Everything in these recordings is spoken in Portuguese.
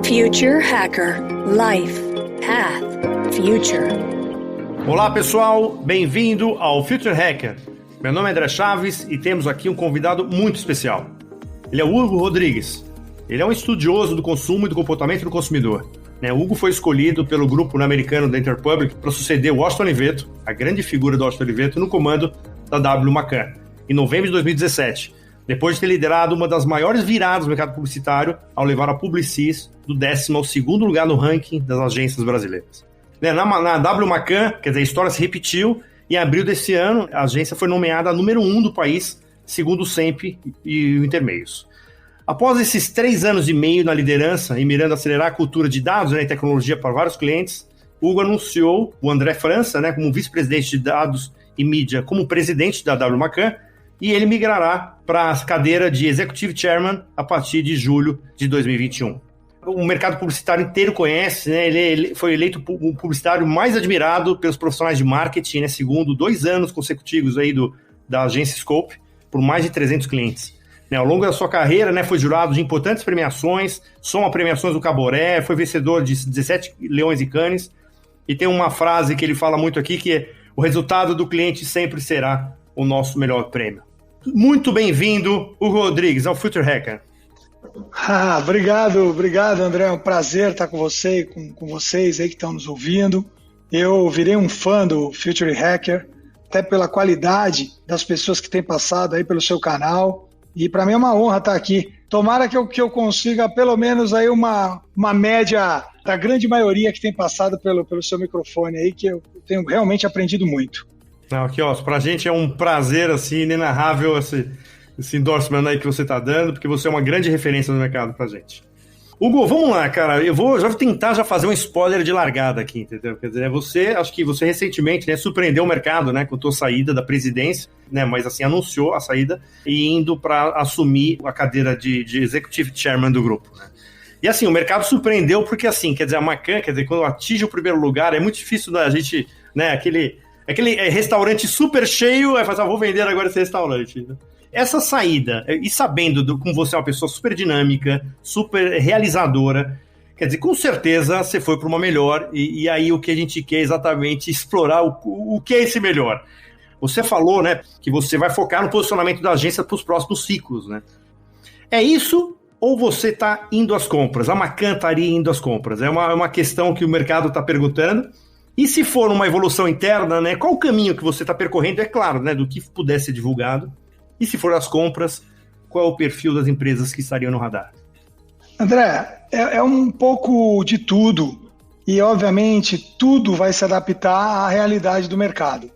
Future Hacker Life Path Future. Olá pessoal, bem-vindo ao Future Hacker. Meu nome é André Chaves e temos aqui um convidado muito especial. Ele é o Hugo Rodrigues. Ele é um estudioso do consumo e do comportamento do consumidor. O Hugo foi escolhido pelo grupo americano da Interpublic para suceder o Washington Oliveto, a grande figura do Washington Oliveto, no comando da W. McCann, em novembro de 2017, depois de ter liderado uma das maiores viradas do mercado publicitário ao levar a Publicis do 10º ao 2º lugar no ranking das agências brasileiras. Na W. McCann, quer dizer, a história se repetiu, e em abril desse ano, a agência foi nomeada a número 1 do país, segundo o SEMP e o Intermeios. Após esses 3 anos e meio na liderança e mirando acelerar a cultura de dados e tecnologia para vários clientes, Hugo anunciou o André França, como vice-presidente de dados e mídia, como presidente da W. McCann, e ele migrará para a cadeira de Executive Chairman a partir de julho de 2021. O mercado publicitário inteiro conhece, ele foi eleito o publicitário mais admirado pelos profissionais de marketing, segundo 2 anos consecutivos aí da agência Scope, por mais de 300 clientes. Ao longo da sua carreira, foi jurado de importantes premiações, soma premiações do Caboré, foi vencedor de 17 Leões e Cannes, e tem uma frase que ele fala muito aqui, que é: o resultado do cliente sempre será o nosso melhor prêmio. Muito bem-vindo, Hugo Rodrigues, ao Future Hacker. Obrigado, André. É um prazer estar com você e com vocês aí que estão nos ouvindo. Eu virei um fã do Future Hacker, até pela qualidade das pessoas que têm passado aí pelo seu canal. E para mim é uma honra estar aqui. Tomara que eu consiga pelo menos aí uma média da grande maioria que tem passado pelo seu microfone aí, que eu tenho realmente aprendido muito. Aqui, pra gente é um prazer assim, inenarrável esse endorsement aí que você está dando, porque você é uma grande referência no mercado pra gente. Hugo, vamos lá, cara. Eu vou tentar fazer um spoiler de largada aqui, entendeu? Quer dizer, acho que você recentemente surpreendeu o mercado, com a tua saída da presidência, mas assim, anunciou a saída e indo para assumir a cadeira de Executive Chairman do grupo, E assim, o mercado surpreendeu porque assim, quer dizer, a McCann, quando atinge o primeiro lugar, é muito difícil da gente, aquele restaurante super cheio, falar, vou vender agora esse restaurante, Essa saída, e sabendo como você é uma pessoa super dinâmica, super realizadora, quer dizer, com certeza você foi para uma melhor, e aí o que a gente quer é exatamente explorar o que é esse melhor. Você falou, que você vai focar no posicionamento da agência para os próximos ciclos, É isso ou você está indo às compras? A McCann estaria indo às compras? É uma questão que o mercado está perguntando. E se for uma evolução interna, qual o caminho que você está percorrendo? É claro, do que puder ser divulgado. E se for as compras, qual é o perfil das empresas que estariam no radar? André, é um pouco de tudo. E, obviamente, tudo vai se adaptar à realidade do mercado.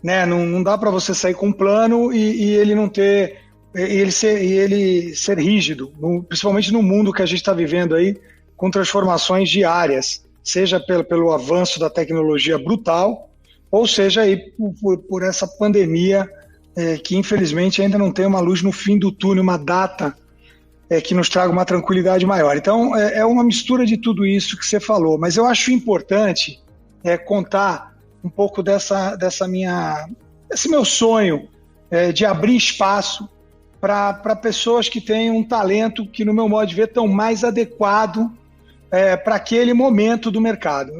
Não dá para você sair com um plano e ele não ter... ele ser rígido, principalmente no mundo que a gente está vivendo aí, com transformações diárias, seja pelo avanço da tecnologia brutal, ou seja aí por essa pandemia que infelizmente ainda não tem uma luz no fim do túnel, uma data que nos traga uma tranquilidade maior. Então é uma mistura de tudo isso que você falou, mas eu acho importante contar um pouco desse meu sonho de abrir espaço para pessoas que têm um talento que, no meu modo de ver, estão mais adequado para aquele momento do mercado.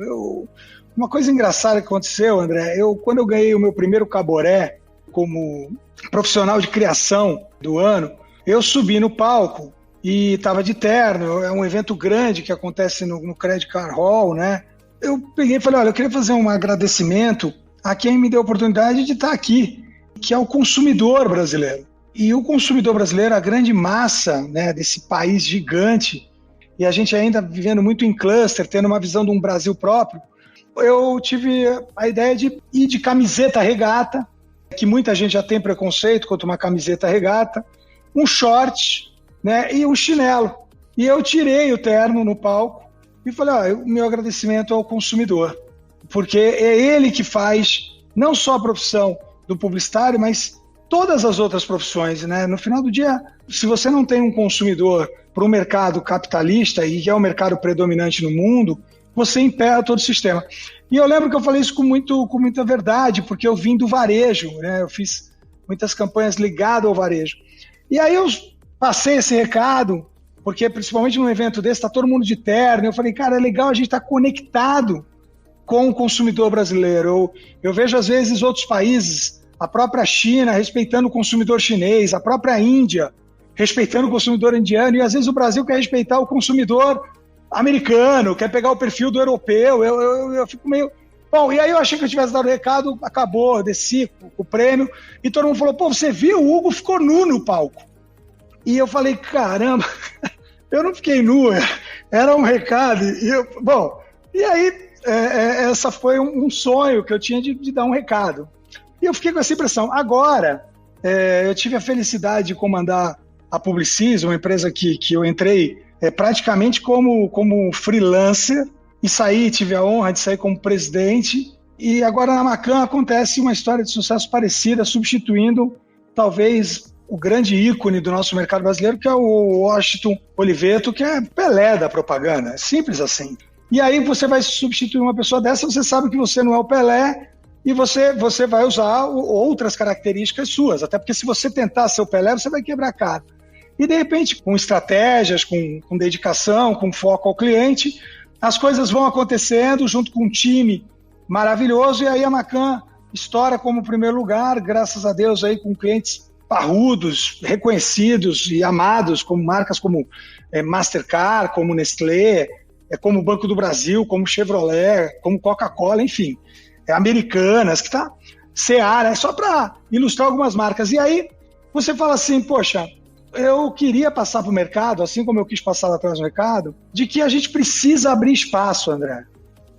Uma coisa engraçada que aconteceu, André, quando eu ganhei o meu primeiro Caboré como profissional de criação do ano, eu subi no palco e estava de terno, é um evento grande que acontece no Credit Card Hall, Eu peguei e falei, olha, eu queria fazer um agradecimento a quem me deu a oportunidade de estar aqui, que é o consumidor brasileiro. E o consumidor brasileiro, a grande massa desse país gigante, e a gente ainda vivendo muito em cluster, tendo uma visão de um Brasil próprio, eu tive a ideia de ir de camiseta regata, que muita gente já tem preconceito quanto uma camiseta regata, um short e um chinelo. E eu tirei o terno no palco e falei, o meu agradecimento ao consumidor, porque é ele que faz não só a profissão do publicitário, mas todas as outras profissões, No final do dia, se você não tem um consumidor para um mercado capitalista, e que é o mercado predominante no mundo, você emperra todo o sistema. E eu lembro que eu falei isso com muita verdade, porque eu vim do varejo, Eu fiz muitas campanhas ligadas ao varejo. E aí eu passei esse recado porque principalmente num evento desse, está todo mundo de terno. Eu falei, cara, é legal a gente estar conectado com o consumidor brasileiro. Eu vejo, às vezes, outros países, a própria China respeitando o consumidor chinês, a própria Índia respeitando o consumidor indiano, e às vezes o Brasil quer respeitar o consumidor americano, quer pegar o perfil do europeu. Eu fico meio... Bom, e aí eu achei que eu tivesse dado o recado, acabou, eu desci com o prêmio, e todo mundo falou, pô, você viu? O Hugo ficou nu no palco. E eu falei, caramba, eu não fiquei nu, era um recado. E aí essa foi um sonho que eu tinha de dar um recado. E eu fiquei com essa impressão. Agora, eu tive a felicidade de comandar a Publicis, uma empresa que eu entrei praticamente como freelancer, e tive a honra de sair como presidente. E agora na Macan acontece uma história de sucesso parecida, substituindo talvez o grande ícone do nosso mercado brasileiro, que é o Washington Oliveto, que é Pelé da propaganda. É simples assim. E aí você vai substituir uma pessoa dessa, você sabe que você não é o Pelé, e você vai usar outras características suas. Até porque se você tentar ser o Pelé, você vai quebrar a cara. E de repente, com estratégias, com dedicação, com foco ao cliente, as coisas vão acontecendo junto com um time maravilhoso, e aí a Macan estoura como primeiro lugar, graças a Deus, aí com clientes parrudos, reconhecidos e amados, como marcas como Mastercard, como Nestlé, como Banco do Brasil, como Chevrolet, como Coca-Cola, enfim, Americanas, que tá Seara, é só para ilustrar algumas marcas. E aí você fala assim, poxa, eu queria passar para o mercado, assim como eu quis passar lá atrás no mercado, de que a gente precisa abrir espaço, André.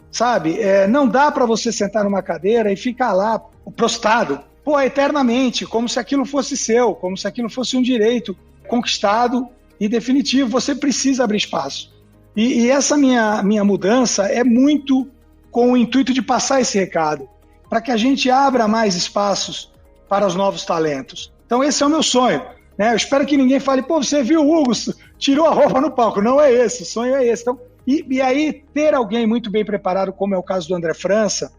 Sabe? Não dá para você sentar numa cadeira e ficar lá prostrado, eternamente, como se aquilo fosse seu, como se aquilo fosse um direito conquistado e definitivo. Você precisa abrir espaço. E essa minha mudança é muito com o intuito de passar esse recado, para que a gente abra mais espaços para os novos talentos. Então esse é o meu sonho. Eu espero que ninguém fale, você viu o Hugo, tirou a roupa no palco. Não é esse, o sonho é esse. Então, e aí ter alguém muito bem preparado, como é o caso do André França,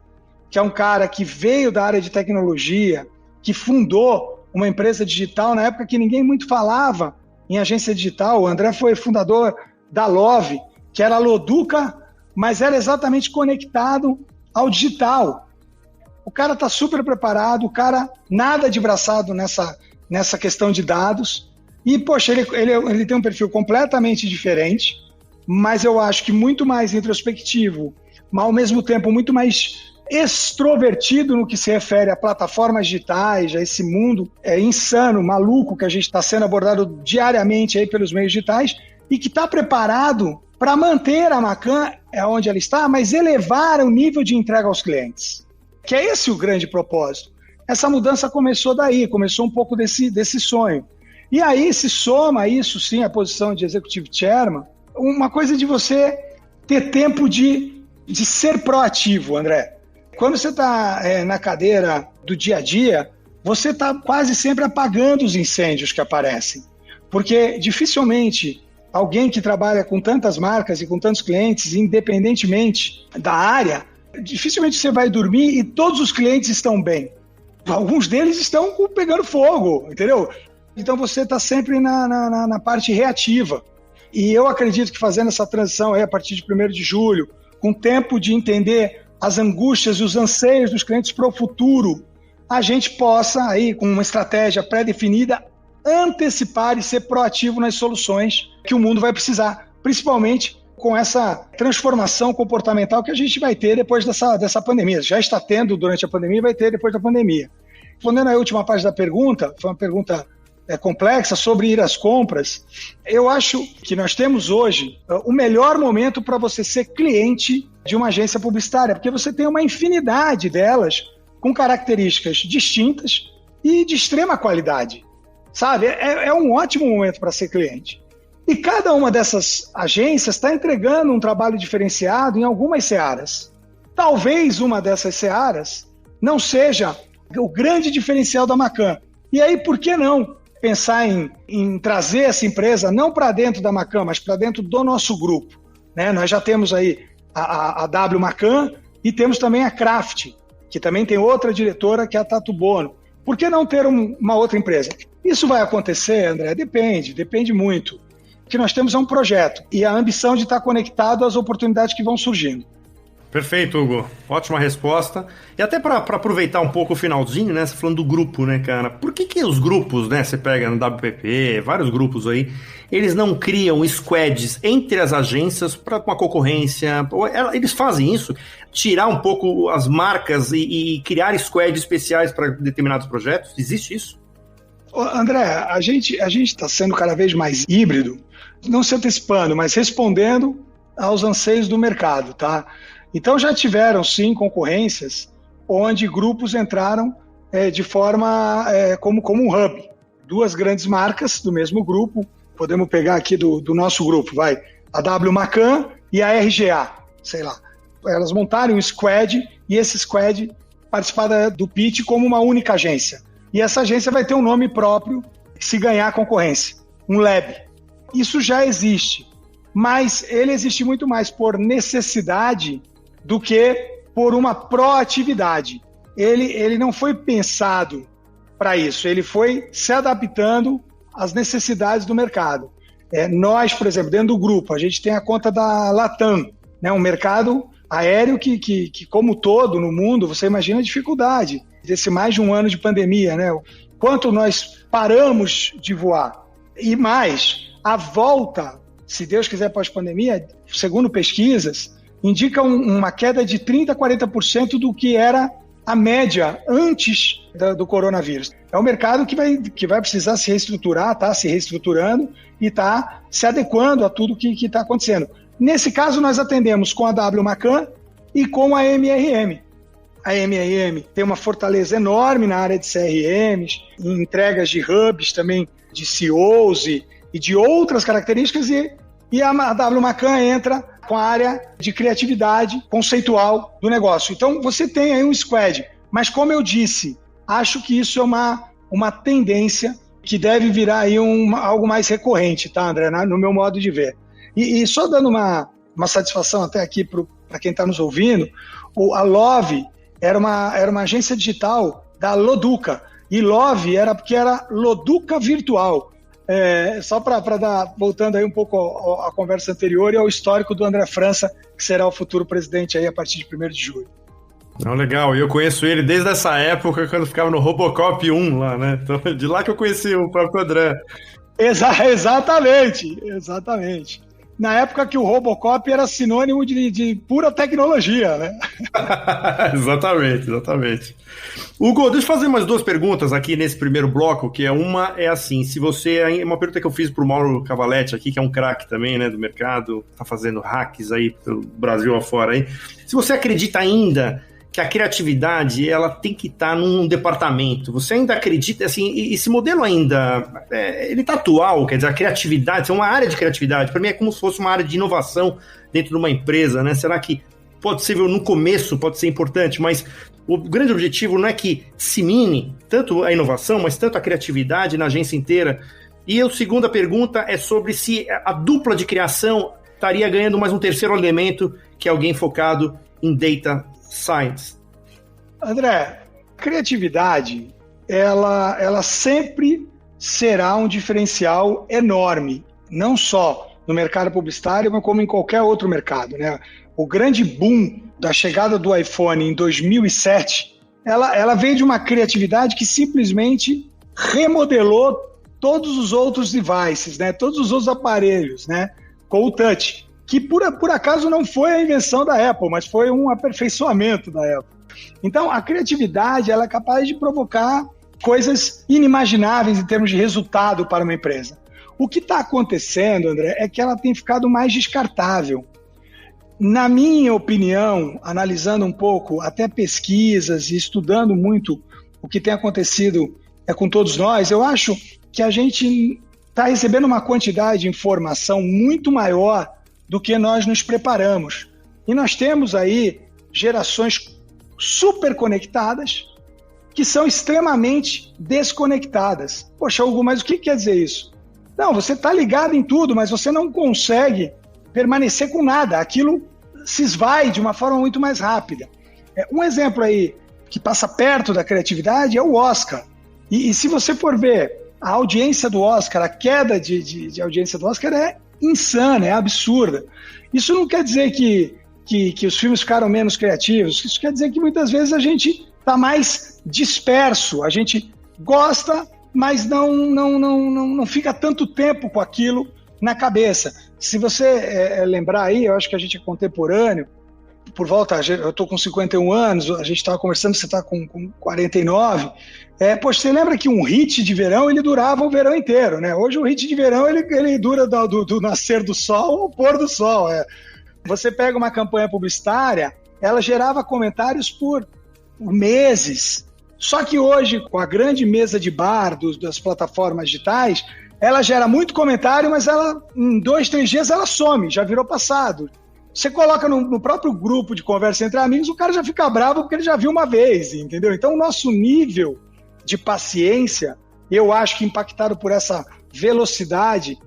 que é um cara que veio da área de tecnologia, que fundou uma empresa digital na época que ninguém muito falava em agência digital. O André foi fundador da Love, que era a Loduca, mas era exatamente conectado ao digital. O cara está super preparado, o cara nada de braçado nessa questão de dados. E, poxa, ele tem um perfil completamente diferente, mas eu acho que muito mais introspectivo, mas ao mesmo tempo muito mais extrovertido no que se refere a plataformas digitais, a esse mundo insano, maluco, que a gente está sendo abordado diariamente aí pelos meios digitais, e que está preparado para manter a Macan onde ela está, mas elevar o nível de entrega aos clientes. Que é esse o grande propósito. Essa mudança começou daí, começou um pouco desse sonho. E aí se soma isso, sim, a posição de Executive Chairman, uma coisa de você ter tempo de ser proativo, André. Quando você está na cadeira do dia a dia, você está quase sempre apagando os incêndios que aparecem. Porque dificilmente alguém que trabalha com tantas marcas e com tantos clientes, independentemente da área, dificilmente você vai dormir e todos os clientes estão bem. Alguns deles estão pegando fogo, entendeu? Então você está sempre na parte reativa. E eu acredito que fazendo essa transição aí a partir de 1º de julho, com tempo de entender as angústias e os anseios dos clientes para o futuro, a gente possa, aí, com uma estratégia pré-definida, antecipar e ser proativo nas soluções que o mundo vai precisar, principalmente com essa transformação comportamental que a gente vai ter depois dessa pandemia. Já está tendo durante a pandemia e vai ter depois da pandemia. Respondendo à última parte da pergunta, foi uma pergunta complexa sobre ir às compras. Eu acho que nós temos hoje o melhor momento para você ser cliente de uma agência publicitária, porque você tem uma infinidade delas com características distintas e de extrema qualidade. Sabe? É um ótimo momento para ser cliente. E cada uma dessas agências está entregando um trabalho diferenciado em algumas searas. Talvez uma dessas searas não seja o grande diferencial da Macan. E aí, por que não pensar em trazer essa empresa não para dentro da Macan, mas para dentro do nosso grupo? Nós já temos aí a W Macan e temos também a Kraft, que também tem outra diretora, que é a Tatu Bono. Por que não ter uma outra empresa? Isso vai acontecer, André? Depende muito. O que nós temos é um projeto e a ambição de estar conectado às oportunidades que vão surgindo. Perfeito, Hugo. Ótima resposta. E até para aproveitar um pouco o finalzinho, né? Você falando do grupo, né, cara? Por que os grupos, né? Você pega no WPP, vários grupos aí, eles não criam squads entre as agências para uma concorrência? Eles fazem isso? Tirar um pouco as marcas e criar squads especiais para determinados projetos? Existe isso? André, a gente está sendo cada vez mais híbrido, não se antecipando, mas respondendo aos anseios do mercado, tá? Então já tiveram, sim, concorrências onde grupos entraram de forma como um hub. Duas grandes marcas do mesmo grupo, podemos pegar aqui do nosso grupo, a W Macan e a RGA, sei lá. Elas montaram um squad e esse squad participava do pitch como uma única agência. E essa agência vai ter um nome próprio se ganhar a concorrência, um lab. Isso já existe, mas ele existe muito mais por necessidade do que por uma proatividade. Ele não foi pensado para isso, ele foi se adaptando às necessidades do mercado. Nós, por exemplo, dentro do grupo, a gente tem a conta da Latam, né, um mercado aéreo que, como todo no mundo, você imagina a dificuldade desse mais de um ano de pandemia, né? Quanto nós paramos de voar. E mais, a volta, se Deus quiser pós-pandemia, segundo pesquisas, indica uma queda de 30% a 40% do que era a média antes do coronavírus. É um mercado que vai precisar se reestruturar, está se reestruturando e está se adequando a tudo que está acontecendo. Nesse caso, nós atendemos com a W Macan e com a MRM. A MRM tem uma fortaleza enorme na área de CRMs, em entregas de hubs também, de CEOs e de outras características, e a W Macan entra com a área de criatividade conceitual do negócio. Então, você tem aí um squad, mas como eu disse, acho que isso é uma tendência que deve virar aí algo mais recorrente, tá, André, no meu modo de ver. E só dando uma satisfação até aqui para quem está nos ouvindo, a Love era uma agência digital da Loduca, e Love era porque era Loduca Virtual. Só para dar, voltando aí um pouco à conversa anterior e ao histórico do André França, que será o futuro presidente aí a partir de 1º de julho. Não, legal, eu conheço ele desde essa época, quando ficava no Robocop 1 lá, né? Então, de lá que eu conheci o próprio André. Exatamente. Na época que o Robocop era sinônimo de pura tecnologia, né? Exatamente. Hugo, deixa eu fazer mais 2 perguntas aqui nesse primeiro bloco, que uma é assim, se você... Uma pergunta que eu fiz pro Mauro Cavaletti aqui, que é um craque também, né, do mercado, tá fazendo hacks aí pelo Brasil afora aí. Se você acredita ainda que a criatividade, ela tem que estar num departamento, você ainda acredita, assim, esse modelo ainda, ele tá atual, quer dizer, a criatividade, é uma área de criatividade, para mim é como se fosse uma área de inovação dentro de uma empresa, né? Será que pode ser, no começo pode ser importante, mas o grande objetivo não é que dissemine tanto a inovação, mas tanto a criatividade na agência inteira. E a segunda pergunta é sobre se a dupla de criação estaria ganhando mais um terceiro elemento, que é alguém focado em data science. André, criatividade, ela sempre será um diferencial enorme, não só no mercado publicitário, mas como em qualquer outro mercado, né? O grande boom da chegada do iPhone em 2007, ela veio de uma criatividade que simplesmente remodelou todos os outros devices, né? Todos os outros aparelhos, né? Com o touch, que por acaso não foi a invenção da Apple, mas foi um aperfeiçoamento da Apple. Então, a criatividade ela é capaz de provocar coisas inimagináveis em termos de resultado para uma empresa. O que está acontecendo, André, é que ela tem ficado mais descartável. Na minha opinião, analisando um pouco até pesquisas e estudando muito o que tem acontecido com todos nós, eu acho que a gente está recebendo uma quantidade de informação muito maior do que nós nos preparamos. E nós temos aí gerações super conectadas que são extremamente desconectadas. Poxa, Hugo, mas o que quer dizer isso? Não, você está ligado em tudo, mas você não consegue permanecer com nada. Aquilo se esvai de uma forma muito mais rápida. Um exemplo aí que passa perto da criatividade é o Oscar. E se você for ver a audiência do Oscar, a queda de audiência do Oscar é insana, é absurda. Isso não quer dizer que os filmes ficaram menos criativos, isso quer dizer que muitas vezes a gente está mais disperso, a gente gosta, mas não fica tanto tempo com aquilo na cabeça. Se você lembrar aí, eu acho que a gente é contemporâneo, por volta, eu estou com 51 anos, a gente estava conversando, você está com 49, poxa, você lembra que um hit de verão, ele durava o verão inteiro, né? Hoje o hit de verão, ele dura do nascer do sol ao pôr do sol. Você pega uma campanha publicitária, ela gerava comentários por meses. Só que hoje, com a grande mesa de bar das plataformas digitais, ela gera muito comentário, mas ela, em 2, 3 dias, ela some, já virou passado. Você coloca no próprio grupo de conversa entre amigos, o cara já fica bravo porque ele já viu uma vez, entendeu? Então, o nosso nível de paciência, eu acho que impactado por essa velocidade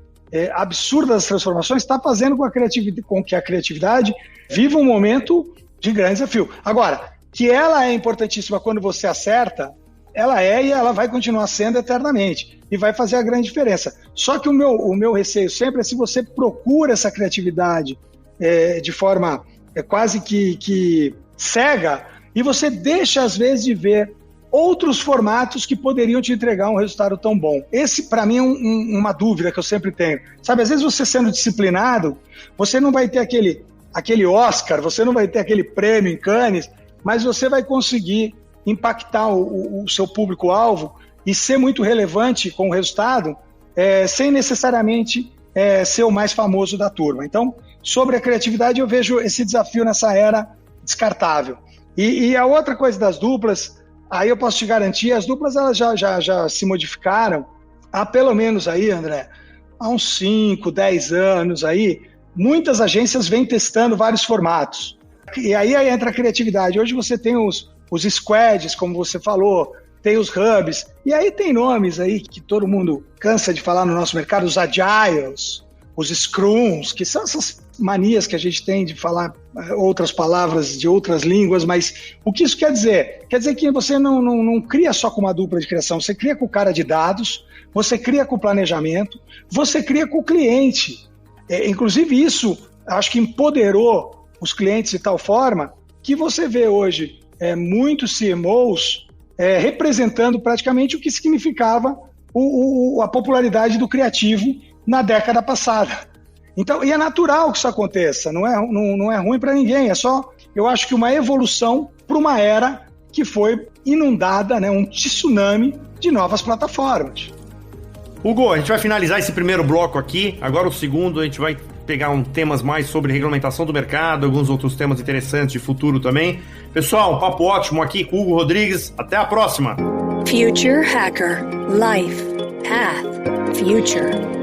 absurda das transformações, está fazendo com que a criatividade viva um momento de grande desafio. Agora, que ela é importantíssima quando você acerta, ela e ela vai continuar sendo eternamente e vai fazer a grande diferença. Só que o meu receio sempre é se você procura essa criatividade de forma quase que cega e você deixa às vezes de ver outros formatos que poderiam te entregar um resultado tão bom. Esse, para mim, é uma dúvida que eu sempre tenho. Sabe, às vezes você sendo disciplinado, você não vai ter aquele Oscar, você não vai ter aquele prêmio em Cannes, mas você vai conseguir impactar o seu público-alvo e ser muito relevante com o resultado, sem necessariamente ser o mais famoso da turma. Então, sobre a criatividade, eu vejo esse desafio nessa era descartável. E a outra coisa das duplas, aí eu posso te garantir, as duplas elas já se modificaram há pelo menos aí, André, há uns 5, 10 anos aí, muitas agências vêm testando vários formatos. E aí entra a criatividade. Hoje você tem os squads, como você falou, tem os hubs, e aí tem nomes aí que todo mundo cansa de falar no nosso mercado, os agiles, os scrums, que são essas manias que a gente tem de falar outras palavras de outras línguas, mas o que isso quer dizer? Quer dizer que você não cria só com uma dupla de criação, você cria com o cara de dados, você cria com o planejamento, você cria com o cliente. Inclusive isso, acho que empoderou os clientes de tal forma que você vê hoje muitos CMOs representando praticamente o que significava a popularidade do criativo na década passada. Então, e é natural que isso aconteça, não é ruim para ninguém, é só, eu acho que uma evolução para uma era que foi inundada, né, um tsunami de novas plataformas. Hugo, a gente vai finalizar esse primeiro bloco aqui, agora o segundo a gente vai pegar temas mais sobre regulamentação do mercado, alguns outros temas interessantes de futuro também. Pessoal, um papo ótimo aqui com o Hugo Rodrigues, até a próxima! Future Hacker. Life. Path. Future.